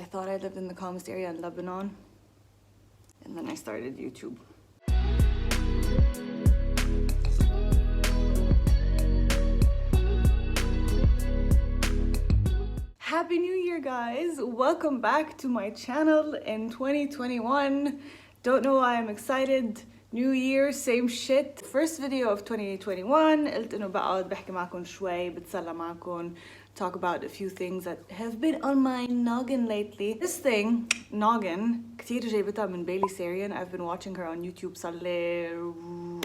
I thought I lived in the calmest area in Lebanon, and then I started YouTube. Happy New Year, guys! Welcome back to my channel in 2021. Don't know why I'm excited. New Year, same shit. First video of 2021. قلت إنه بقعد بحكي معكم شوي, بتسلى معكم, talk about a few things that have been on my noggin lately. This thing, noggin, كتير جايبتها من Bailey Sarian. I've been watching her on YouTube صار لي,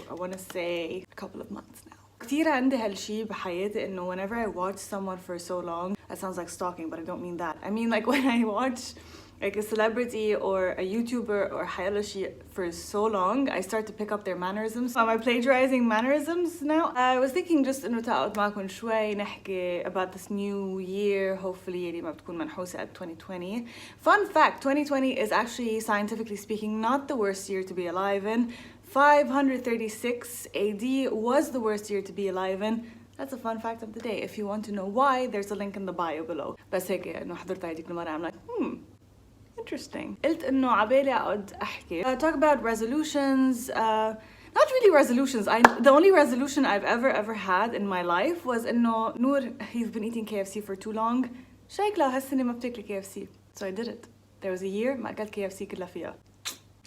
I want to say, a couple of months now. كتير عندي هالشي بحياتي إنه whenever I watch someone for so long, that sounds like stalking, but I don't mean that. I mean like when I watch like a celebrity or a YouTuber or حيالشي for so long, I start to pick up their mannerisms. Am I plagiarizing mannerisms now? I was thinking just إنه تقعد معكم شوي نحكي about this new year. Hopefully يعني ما بتكون منحوسة at 2020. Fun fact, 2020 is actually, scientifically speaking, not the worst year to be alive in. 536 AD was the worst year to be alive in. That's a fun fact of the day. If you want to know why, there's a link in the bio below. بس هيك إنه حضرت هيديك المرة, I'm like, interesting. قلت إنه عبالي أقعد أحكي. Talk about resolutions. Not really resolutions. The only resolution I've ever had in my life was إنه نور, you've been eating KFC for too long. شكلها هالسنة ما بتاكلي KFC. So I did it. There was a year ما أكلت KFC كلها فيها.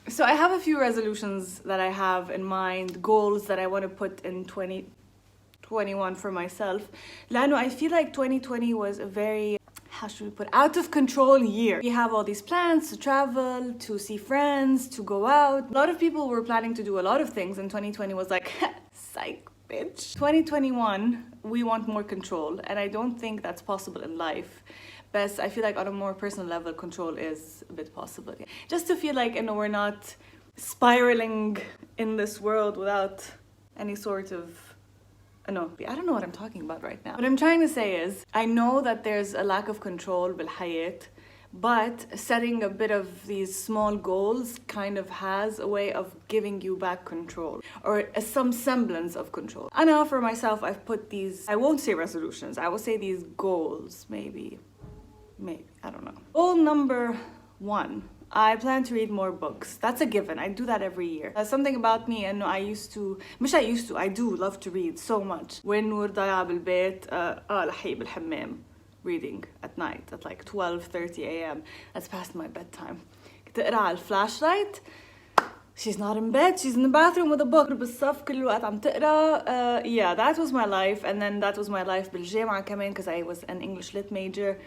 So I have a few resolutions that I have in mind, goals that I want to put in 2021 for myself. لأنه I feel like 2020 was a very, how should we put, out of control year. We have all these plans to travel, to see friends, to go out. A lot of people were planning to do a lot of things, and 2020 was like, psych, bitch. 2021, we want more control, and I don't think that's possible in life. But I feel like on a more personal level, control is a bit possible. Just to feel like, you know, we're not spiraling in this world without any sort of, no, I don't know what I'm talking about right now. What I'm trying to say is, I know that there's a lack of control بالحياة, but setting a bit of these small goals kind of has a way of giving you back control, or some semblance of control. I know for myself, I've put these, I won't say resolutions, I will say these goals, maybe, I don't know. Goal number 1. I plan to read more books. That's a given. I do that every year. Something about me, and I do love to read so much. وين نور ضايعة بالبيت, لحي بالحمام, reading at night at like 12:30 a.m. That's past my bedtime. تقرأ على flashlight. She's not in bed, she's in the bathroom with a book. بالصف كل الوقت عم تقرأ. Yeah, that was my life, and then that was my life بالجامعة كمان, because I was an English lit major.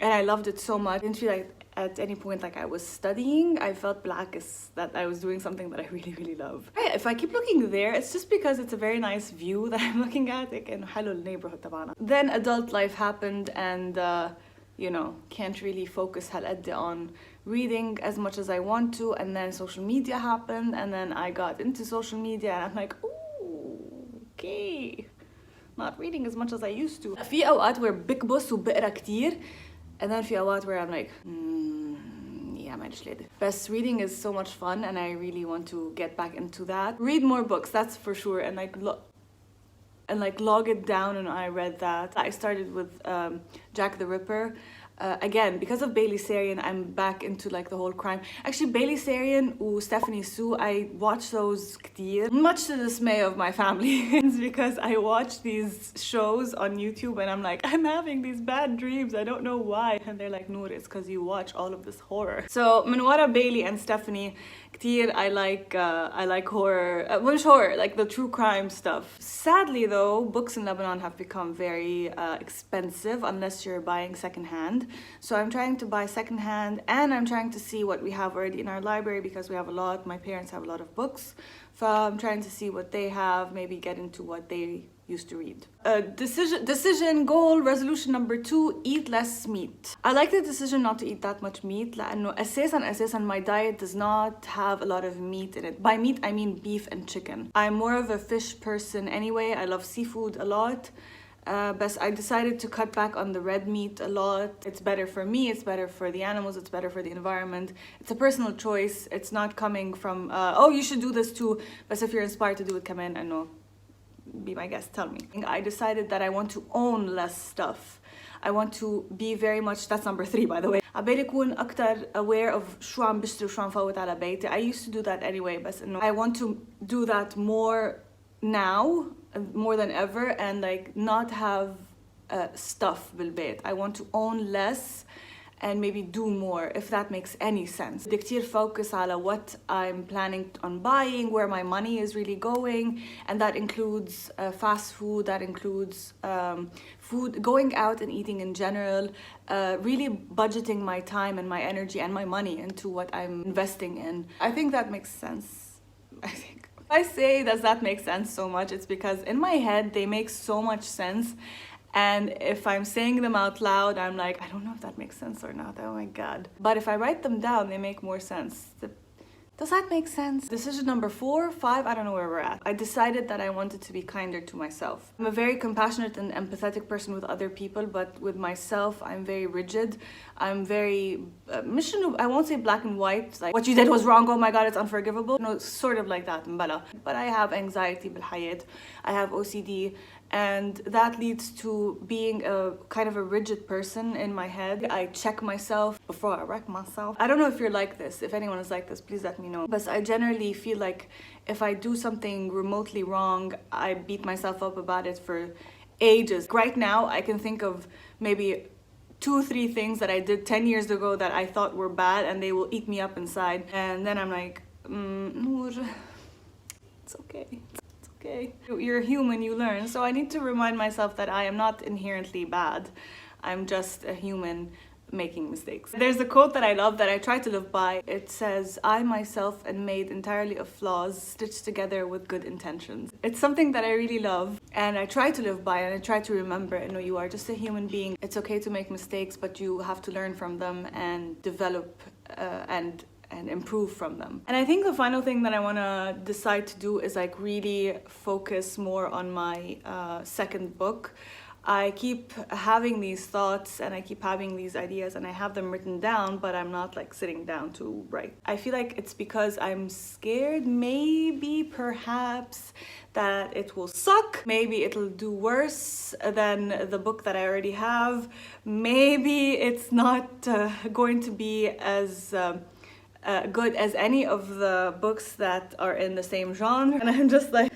And I loved it so much. I didn't feel like at any point like I was studying. I felt that I was doing something that I really, really love. If I keep looking there, it's just because it's a very nice view that I'm looking at. Then adult life happened, and you know, can't really focus on reading as much as I want to. And then social media happened, and then I got into social media, and I'm like, ooh, okay, not reading as much as I used to. في أوقات where بكبس وبقرا كتير, and then في أوقات where I'm like, yeah, ما أدري ليه. But reading is so much fun, and I really want to get back into that. Read more books, that's for sure, and log it down, and I read that. I started with Jack the Ripper. Again, because of Bailey Sarian, I'm back into like the whole crime. Actually, Bailey Sarian and Stephanie Sue, I watch those كتير, much to the dismay of my family, because I watch these shows on YouTube, and I'm like, I'm having these bad dreams, I don't know why. And they're like, Noor, it's because you watch all of this horror. So من ورا Bailey and Stephanie كتير, I like horror, مش horror, like the true crime stuff. Sadly though, books in Lebanon have become very expensive unless you're buying secondhand. So I'm trying to buy secondhand, and I'm trying to see what we have already in our library, because we have a lot. My parents have a lot of books. So I'm trying to see what they have, maybe get into what they used to read. Decision, goal, resolution number 2, eat less meat. I like the decision not to eat that much meat, لأنه أساساً my diet does not have a lot of meat in it. By meat, I mean beef and chicken. I'm more of a fish person anyway. I love seafood a lot. But I decided to cut back on the red meat a lot. It's better for me, it's better for the animals, it's better for the environment. It's a personal choice. It's not coming from, oh, you should do this too. But if you're inspired to do it, come in and no, be my guest, tell me. I decided that I want to own less stuff. I want to be very much, that's number 3 by the way. عبالي أكون أكتر aware of شو عم بشتري وشو عم فوت على بيتي. I used to do that anyway, بس إنه I want to do that more now, more than ever, and like not have stuff بالبيت. I want to own less and maybe do more, if that makes any sense. بدي كتير focus على what I'm planning on buying, where my money is really going, and that includes fast food, that includes food, going out and eating in general, really budgeting my time and my energy and my money into what I'm investing in. I think that makes sense. I think. If I say does that make sense so much, it's because in my head they make so much sense. And if I'm saying them out loud, I'm like, I don't know if that makes sense or not. Oh my God. But if I write them down, they make more sense. Does that make sense? Decision number 4, 5, I don't know where we're at. I decided that I wanted to be kinder to myself. I'm a very compassionate and empathetic person with other people, but with myself, I'm very rigid. I'm very, I won't say black and white, like what you did was wrong, oh my God, it's unforgivable. No, sort of like that, but I have anxiety بالحياة. I have OCD. And that leads to being a kind of a rigid person in my head. I check myself before I wreck myself. I don't know if you're like this. If anyone is like this, please let me know. But I generally feel like if I do something remotely wrong, I beat myself up about it for ages. Right now, I can think of maybe 2 or 3 things that I did 10 years ago that I thought were bad, and they will eat me up inside. And then I'm like, Noor, it's okay. Okay. You're human, you learn. So I need to remind myself that I am not inherently bad. I'm just a human making mistakes. There's a quote that I love that I try to live by. It says, I myself am made entirely of flaws stitched together with good intentions. It's something that I really love and I try to live by, and I try to remember, you know, you are just a human being. It's okay to make mistakes, but you have to learn from them and develop and improve from them. And I think the final thing that I want to decide to do is like really focus more on my second book. I keep having these thoughts and I keep having these ideas and I have them written down, but I'm not like sitting down to write. I feel like it's because I'm scared, maybe perhaps, that it will suck. Maybe it'll do worse than the book that I already have. Maybe it's not going to be as good as any of the books that are in the same genre, and I'm just like,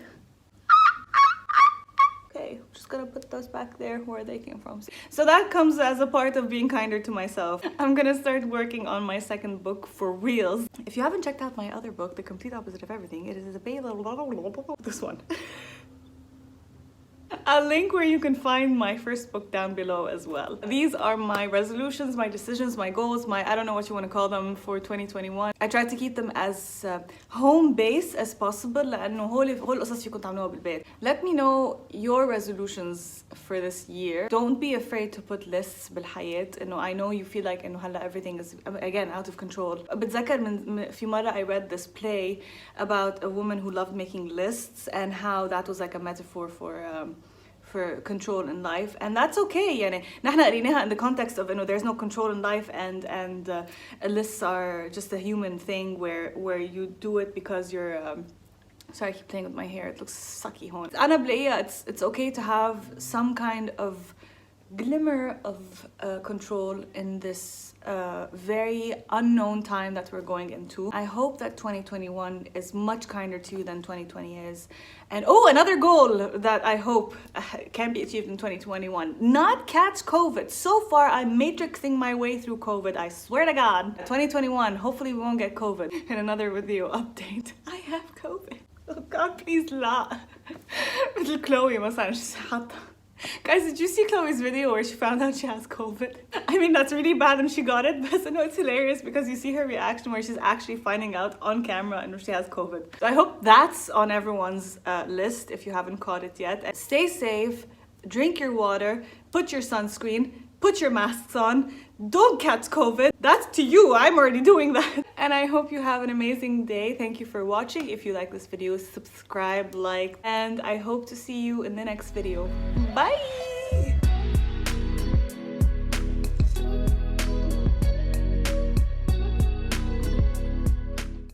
okay, I'm just gonna put those back there where they came from. So that comes as a part of being kinder to myself. I'm gonna start working on my second book for reals. If you haven't checked out my other book, The Complete Opposite of Everything, it is this one. I'll link where you can find my first book down below as well. These are my resolutions, my decisions, my goals, I don't know what you want to call them for 2021. I try to keep them as home base as possible لأنه هول القصص فيكم تعملوها بالبيت. Let me know your resolutions for this year. Don't be afraid to put lists بالحياة. I know you feel like هلا everything is again out of control. بتذكر من في مرة I read this play about a woman who loved making lists and how that was like a metaphor for control in life, and that's okay. يعني نحن قريناها in the context of there's no control in life, and lists are just a human thing where you do it because you're sorry, I keep playing with my hair, it looks sucky هون. أنا بلاقيها it's okay to have some kind of glimmer of control in this very unknown time that we're going into. I hope that 2021 is much kinder to you than 2020 is. And another goal that I hope can be achieved in 2021, not catch COVID. So far I'm matrixing my way through COVID, I swear to God. 2021, hopefully we won't get COVID. In another video update, I have COVID. Oh God, please لا. Little Chloe مثلا she's hot. Guys, did you see Chloe's video where she found out she has COVID? I mean, that's really bad when she got it, but I know it's hilarious because you see her reaction where she's actually finding out on camera and she has COVID. So I hope that's on everyone's list if you haven't caught it yet. And stay safe, drink your water, put your sunscreen, put your masks on, don't catch COVID. That's to you, I'm already doing that. And I hope you have an amazing day. Thank you for watching. If you like this video, subscribe, like, and I hope to see you in the next video. Bye!